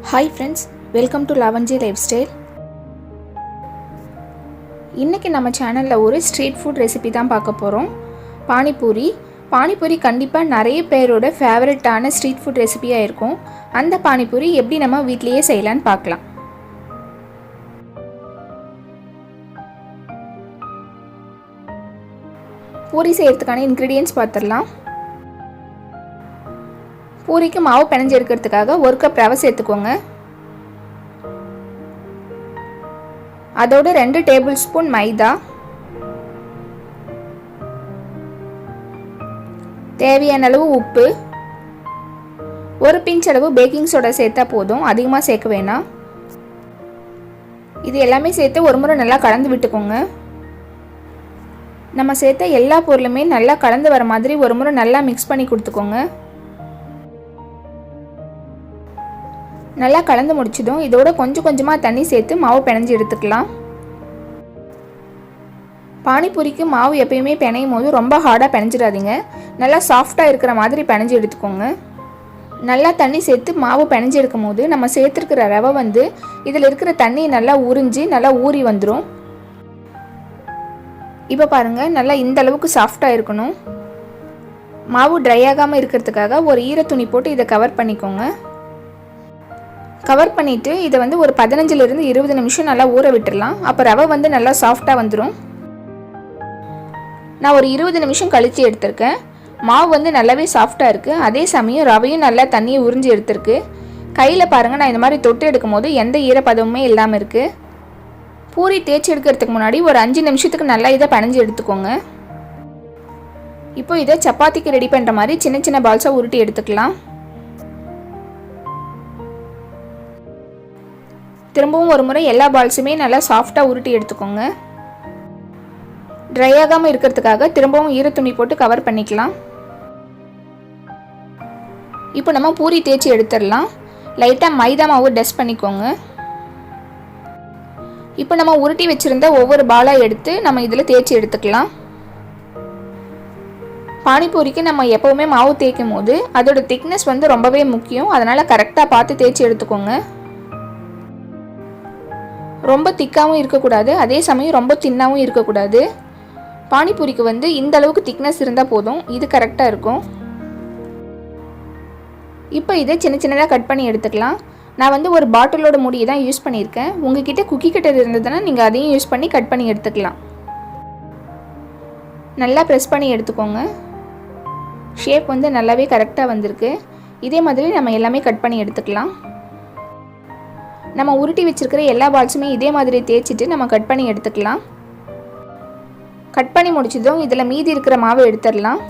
Hi friends, welcome to Lavanji Lifestyle. இன்னைக்கு நம்ம சேனல்ல ஒரு ஸ்ட்ரீட் ஃபுட் ரெசிபி தான் பார்க்க போறோம். பானிபூரி. பானிபூரி கண்டிப்பா நிறைய பேரோட ஃபேவரட்டான ஸ்ட்ரீட் ஃபுட் ரெசிபியா இருக்கும். அந்த பானிபூரி எப்படி நம்ம வீட்லயே செய்யலாம்னு பார்க்கலாம். பூரி செய்யறதுக்கான இன்கிரிடியன்ட்ஸ் பார்த்துடலாம். பூரிக்கு மாவு பிணைஞ்சு எடுக்கிறதுக்காக 1 கப் ரவை சேர்த்துக்கோங்க. அதோட 2 டேபிள் ஸ்பூன் மைதா, தேவையான அளவு உப்பு, 1 பிஞ்ச் அளவு பேக்கிங் சோடா சேர்த்தா போதும், அதிகமாக சேர்க்க வேணாம். இது எல்லாமே சேர்த்து ஒரு முறை நல்லா கலந்து விட்டுக்கோங்க. நம்ம சேர்த்த எல்லா பொருளுமே நல்லா கலந்து வர மாதிரி ஒரு முறை நல்லா மிக்ஸ் பண்ணி கொடுத்துக்கோங்க. நல்லா கலந்து முடிச்சதும் இதோட கொஞ்சம் கொஞ்சமாக தண்ணி சேர்த்து மாவு பிணைஞ்சு எடுத்துக்கலாம். பானிபூரிக்கு மாவு எப்பயுமே பிணையும் போது ரொம்ப ஹார்டாக பிணைஞ்சிடாதீங்க. நல்லா சாஃப்டாக இருக்கிற மாதிரி பிணைஞ்சு எடுத்துக்கோங்க. நல்லா தண்ணி சேர்த்து மாவு பிணைஞ்சு எடுக்கும் போது நம்ம சேர்த்துருக்கிற ரவை இதில் இருக்கிற தண்ணி நல்லா உறிஞ்சி நல்லா ஊறி வந்துடும். இப்போ பாருங்கள், நல்லா இந்த அளவுக்கு சாஃப்டாக இருக்கணும். மாவு ட்ரை ஆகாமல் இருக்கிறதுக்காக ஒரு ஈர துணி போட்டு இதை கவர் பண்ணிக்கோங்க. கவர் பண்ணிவிட்டு இதை ஒரு 15லிருந்து 20 நிமிஷம் நல்லா ஊற விட்டுடலாம். அப்போ ரவை நல்லா சாஃப்டாக வந்துடும். நான் ஒரு 20 நிமிஷம் கழித்து எடுத்திருக்கேன். மாவு நல்லாவே சாஃப்டாக இருக்குது. அதே சமயம் ரவையும் நல்லா தண்ணியை உறிஞ்சி எடுத்திருக்கு. கையில் பாருங்கள், நான் இந்த மாதிரி தொட்டு எடுக்கும் போது எந்த ஈரப்பதமுமே இல்லாமல் இருக்குது. பூரி தேய்ச்சி எடுக்கிறதுக்கு முன்னாடி ஒரு 5 நிமிஷத்துக்கு நல்லா இதை பிணைஞ்சு எடுத்துக்கோங்க. இப்போ இதை சப்பாத்திக்கு ரெடி பண்ணுற மாதிரி சின்ன சின்ன பால்ஸாக உருட்டி எடுத்துக்கலாம். திரும்பவும் ஒரு முறை எல்லா பால்ஸுமே நல்லா சாஃப்டாக உருட்டி எடுத்துக்கோங்க. ட்ரை ஆகாமல் இருக்கிறதுக்காக திரும்பவும் ஈரத்துணி போட்டு கவர் பண்ணிக்கலாம். இப்போ நம்ம பூரி தேய்ச்சி எடுத்துடலாம். லைட்டாக மைதா மாவு டஸ்ட் பண்ணிக்கோங்க. இப்போ நம்ம உருட்டி வச்சுருந்த ஒவ்வொரு பாலாக எடுத்து நம்ம இதில் தேய்ச்சி எடுத்துக்கலாம். பானிபூரிக்கு நம்ம எப்போவுமே மாவு தேய்க்கும் போது அதோட திக்னஸ் ரொம்பவே முக்கியம். அதனால் கரெக்டாக பார்த்து தேய்ச்சி எடுத்துக்கோங்க. ரொம்ப திக்காகவும் இருக்கக்கூடாது, அதே சமயம் ரொம்ப தின்னாகவும் இருக்கக்கூடாது. பானிபூரிக்கு இந்த அளவுக்கு திக்னஸ் இருந்தால் போதும். இது கரெக்டாக இருக்கும். இப்போ இதை சின்ன சின்னதாக கட் பண்ணி எடுத்துக்கலாம். நான் ஒரு பாட்டிலோட மூடியை தான் யூஸ் பண்ணியிருக்கேன். உங்ககிட்ட குக்கி கட்டர் இருந்ததுன்னா நீங்கள் அதையும் யூஸ் பண்ணி கட் பண்ணி எடுத்துக்கலாம். நல்லா ப்ரெஸ் பண்ணி எடுத்துக்கோங்க. ஷேப் நல்லாவே கரெக்டாக வந்திருக்கு. இதே மாதிரி நம்ம எல்லாமே கட் பண்ணி எடுத்துக்கலாம். நம்ம உருட்டி வச்சிருக்கிற எல்லா பால்ஸுமே இதே மாதிரி தேய்ச்சிட்டு நம்ம கட் பண்ணி எடுத்துக்கலாம். கட் பண்ணி முடிச்சதும் இதில் மீதி இருக்கிற மாவை எடுத்துடலாம்.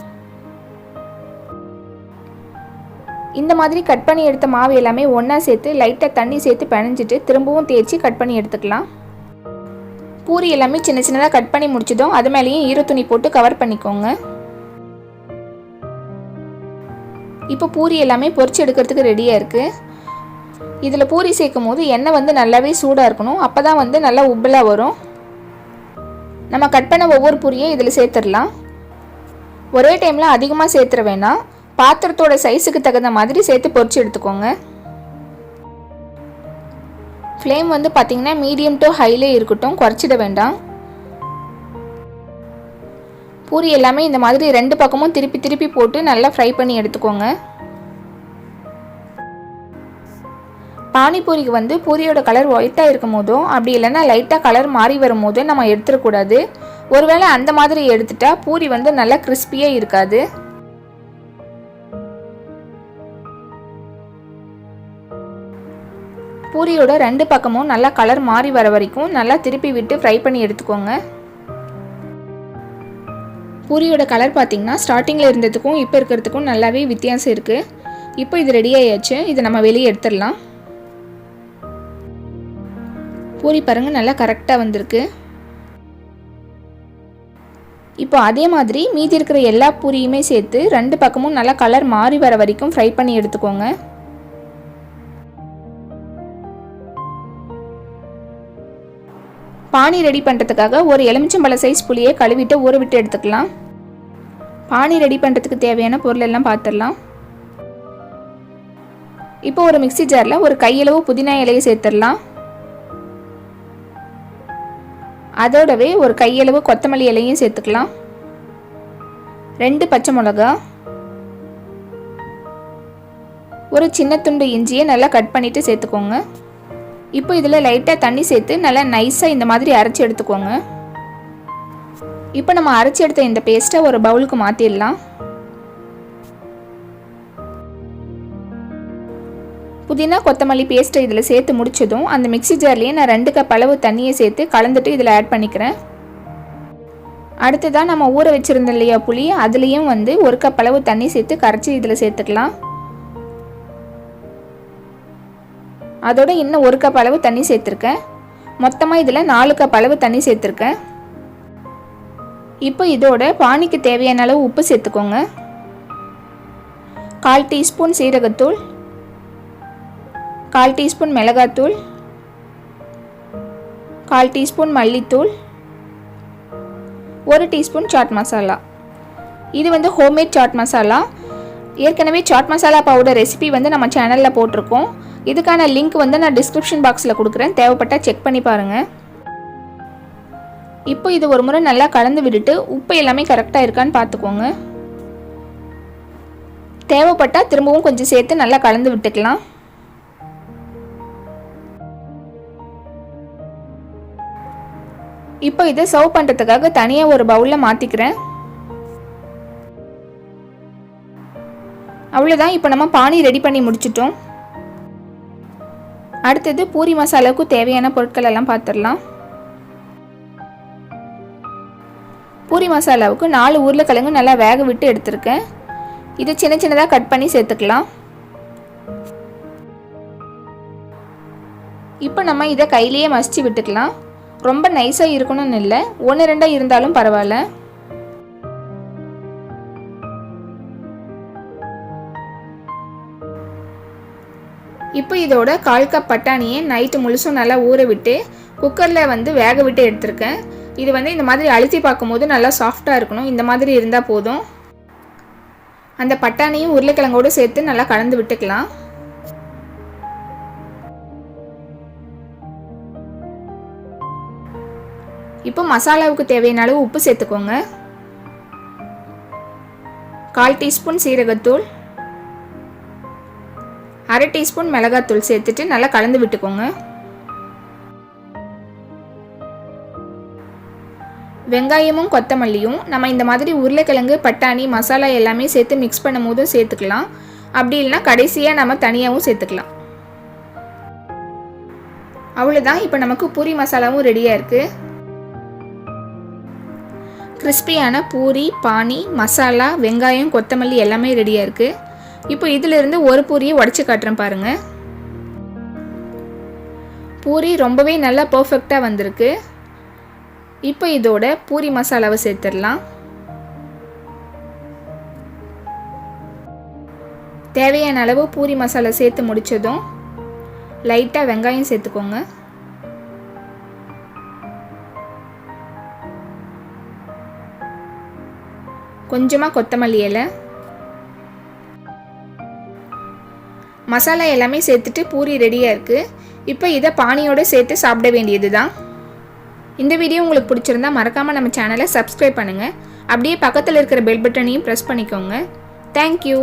இந்த மாதிரி கட் பண்ணி எடுத்த மாவு எல்லாமே ஒன்றா சேர்த்து லைட்டாக தண்ணி சேர்த்து பிணைஞ்சிட்டு திரும்பவும் தேய்ச்சி கட் பண்ணி எடுத்துக்கலாம். பூரி எல்லாமே சின்ன சின்னதாக கட் பண்ணி முடிச்சதும் அது மேலேயும் ஈரத்துணி போட்டு கவர் பண்ணிக்கோங்க. இப்போ பூரி எல்லாமே பொரிச்சு எடுக்கிறதுக்கு ரெடியாக இருக்குது. இதில் பூரி சேர்க்கும் போது எண்ணெய் நல்லாவே சூடாக இருக்கணும். அப்போ தான் நல்லா உப்பலாக வரும். நம்ம கட் பண்ண ஒவ்வொரு பூரியும் இதில் சேர்த்துடலாம். ஒரே டைமில் அதிகமாக சேர்த்துற வேணாம். பாத்திரத்தோட சைஸுக்கு தகுந்த மாதிரி சேர்த்து பொரிச்சு எடுத்துக்கோங்க. ஃப்ளேம் பார்த்திங்கன்னா மீடியம் டு ஹைலே இருக்கட்டும், குறைச்சிட வேண்டாம். பூரி எல்லாமே இந்த மாதிரி 2 பக்கமும் திருப்பி திருப்பி போட்டு நல்லா ஃப்ரை பண்ணி எடுத்துக்கோங்க. பானிபூரிக்கு பூரியோட கலர் ஒயிட்டாக இருக்கும் போதும் அப்படி இல்லைன்னா லைட்டாக கலர் மாறி வரும் போதும் நம்ம எடுத்துடக்கூடாது. ஒருவேளை அந்த மாதிரி எடுத்துட்டா பூரி நல்லா கிறிஸ்பியாக இருக்காது. பூரியோட 2 பக்கமும் நல்லா கலர் மாறி வர வரைக்கும் நல்லா திருப்பி விட்டு ஃப்ரை பண்ணி எடுத்துக்கோங்க. பூரியோட கலர் பார்த்திங்கன்னா ஸ்டார்டிங்கில் இருந்ததுக்கும் இப்போ இருக்கிறதுக்கும் நல்லாவே வித்தியாசம் இருக்குது. இப்போ இது ரெடி ஆயாச்சு. இதை நம்ம வெளியே எடுத்துடலாம். பூரி பாருங்கள், நல்லா கரெக்டாக வந்திருக்கு. இப்போ அதே மாதிரி மீதி இருக்கிற எல்லா பூரியுமே சேர்த்து 2 பக்கமும் நல்லா கலர் மாறி வர வரைக்கும் ஃப்ரை பண்ணி எடுத்துக்கோங்க. பானி ரெடி பண்ணுறதுக்காக ஒரு எலுமிச்சம்பழ சைஸ் புளியை கழுவிட்டு ஊற விட்டு எடுத்துக்கலாம். பானி ரெடி பண்ணுறதுக்கு தேவையான பொருள் எல்லாம் பார்த்துடலாம். இப்போ ஒரு மிக்ஸி ஜாரில் ஒரு கையளவு புதினா இலையை சேர்த்துடலாம். அதோடவே ஒரு கையளவு கொத்தமல்லி இலையும் சேர்த்துக்கலாம். 2 பச்சை மிளகாய், ஒரு சின்ன துண்டு இஞ்சியை நல்லா கட் பண்ணிவிட்டு சேர்த்துக்கோங்க. இப்போ இதில் லைட்டாக தண்ணி சேர்த்து நல்லா நைஸாக இந்த மாதிரி அரைச்சி எடுத்துக்கோங்க. இப்போ நம்ம அரைச்சி எடுத்த இந்த பேஸ்ட்டை ஒரு பவுலுக்கு மாற்றிடலாம். புதினா கொத்தமல்லி பேஸ்ட்டை இதில் சேர்த்து முடிச்சதும் அந்த மிக்ஸி ஜார்லேயே நான் 2 கப் அளவு தண்ணியை சேர்த்து கலந்துட்டு இதில் ஆட் பண்ணிக்கிறேன். அடுத்ததான் நம்ம ஊற வச்சுருந்தோம் இல்லையா புளி, அதுலேயும் 1 கப் அளவு தண்ணி சேர்த்து கரைச்சி இதில் சேர்த்துக்கலாம். அதோட இன்னும் 1 கப் அளவு தண்ணி சேர்த்துருக்கேன். மொத்தமாக இதில் 4 கப் அளவு தண்ணி சேர்த்துருக்கேன். இப்போ இதோட பானிக்கு தேவையான அளவு உப்பு சேர்த்துக்கோங்க. 1/4 டீஸ்பூன் சீரகத்தூள், 1/4 டீஸ்பூன் மிளகாத்தூள், 1/4 டீஸ்பூன் மல்லித்தூள், 1 டீஸ்பூன் சாட் மசாலா. இது ஹோம்மேட் சாட் மசாலா. ஏற்கனவே சாட் மசாலா பவுடர் ரெசிபி நம்ம சேனலில் போட்டிருக்கோம். இதுக்கான லிங்க் நான் டிஸ்கிரிப்ஷன் பாக்ஸில் கொடுக்குறேன், தேவைப்பட்டால் செக் பண்ணி பாருங்கள். இப்போ இது ஒரு முறை நல்லா கலந்து விட்டுட்டு உப்பு எல்லாமே கரெக்டாக இருக்கான்னு பார்த்துக்கோங்க. தேவைப்பட்டால் திரும்பவும் கொஞ்சம் சேர்த்து நல்லா கலந்து விட்டுக்கலாம். இப்போ இதை சர்வ் பண்ணுறதுக்காக தனியாக ஒரு பவுலில் மாற்றிக்கிறேன். அவ்வளோதான், இப்போ நம்ம பானி ரெடி பண்ணி முடிச்சிட்டோம். அடுத்தது பூரி மசாலாவுக்கு தேவையான பொருட்கள் எல்லாம் பார்த்துடலாம். பூரி மசாலாவுக்கு 4 உருளைக்கிழங்கு நல்லா வேக விட்டு எடுத்திருக்கேன். இதை சின்ன சின்னதாக கட் பண்ணி சேர்த்துக்கலாம். இப்போ நம்ம இதை கையிலேயே மசிச்சு விட்டுக்கலாம். ரொம்ப நைஸாக இருக்கணும்னு இல்லை, 1-2 இருந்தாலும் பரவாயில்ல. இப்போ இதோட 1/4 கப் பட்டாணியை நைட்டு முழுசும் நல்லா ஊற விட்டு குக்கரில் வேக விட்டு எடுத்திருக்கேன். இது இந்த மாதிரி அழுத்தி பார்க்கும்போது நல்லா சாஃப்டாக இருக்கணும். இந்த மாதிரி இருந்தால் போதும். அந்த பட்டாணியும் உருளைக்கிழங்கோடு சேர்த்து நல்லா கலந்து விட்டுக்கலாம். இப்போ மசாலாவுக்கு தேவையான அளவு உப்பு சேர்த்துக்கோங்க. 1/4 டீஸ்பூன் சீரகத்தூள், 1/2 டீஸ்பூன் மிளகாத்தூள் சேர்த்துட்டு நல்லா கலந்து விட்டுக்கோங்க. வெங்காயமும் கொத்தமல்லியும் நம்ம இந்த மாதிரி உருளைக்கிழங்கு பட்டாணி மசாலா எல்லாமே சேர்த்து மிக்ஸ் பண்ணும் போதும் சேர்த்துக்கலாம். அப்படி இல்லைனா கடைசியாக நம்ம தனியாகவும் சேர்த்துக்கலாம். அவ்வளோதான், இப்போ நமக்கு பூரி மசாலாவும் ரெடியாக இருக்குது. கிறிஸ்பியான பூரி, பானி, மசாலா, வெங்காயம், கொத்தமல்லி எல்லாமே ரெடியாக இருக்குது. இப்போ இதிலிருந்து ஒரு பூரியை உடைச்சு காட்டுறேன் பாருங்கள். பூரி ரொம்பவே நல்லா பர்ஃபெக்டாக வந்திருக்கு. இப்போ இதோட பூரி மசாலாவை சேர்த்துடலாம். தேவையான அளவு பூரி மசாலா சேர்த்து முடித்ததும் லைட்டாக வெங்காயம் சேர்த்துக்கோங்க. கொஞ்சமாக கொத்தமல்லி இலை. மசாலா எல்லாமே சேர்த்துட்டு பூரி ரெடியாக இருக்குது. இப்போ இதை பானியோடு சேர்த்து சாப்பிட வேண்டியது தான். இந்த வீடியோ உங்களுக்கு பிடிச்சிருந்தா மறக்காமல் நம்ம சேனலை சப்ஸ்கிரைப் பண்ணுங்கள். அப்படியே பக்கத்தில் இருக்கிற பெல் பட்டனையும் ப்ரெஸ் பண்ணிக்கோங்க. தேங்க்யூ.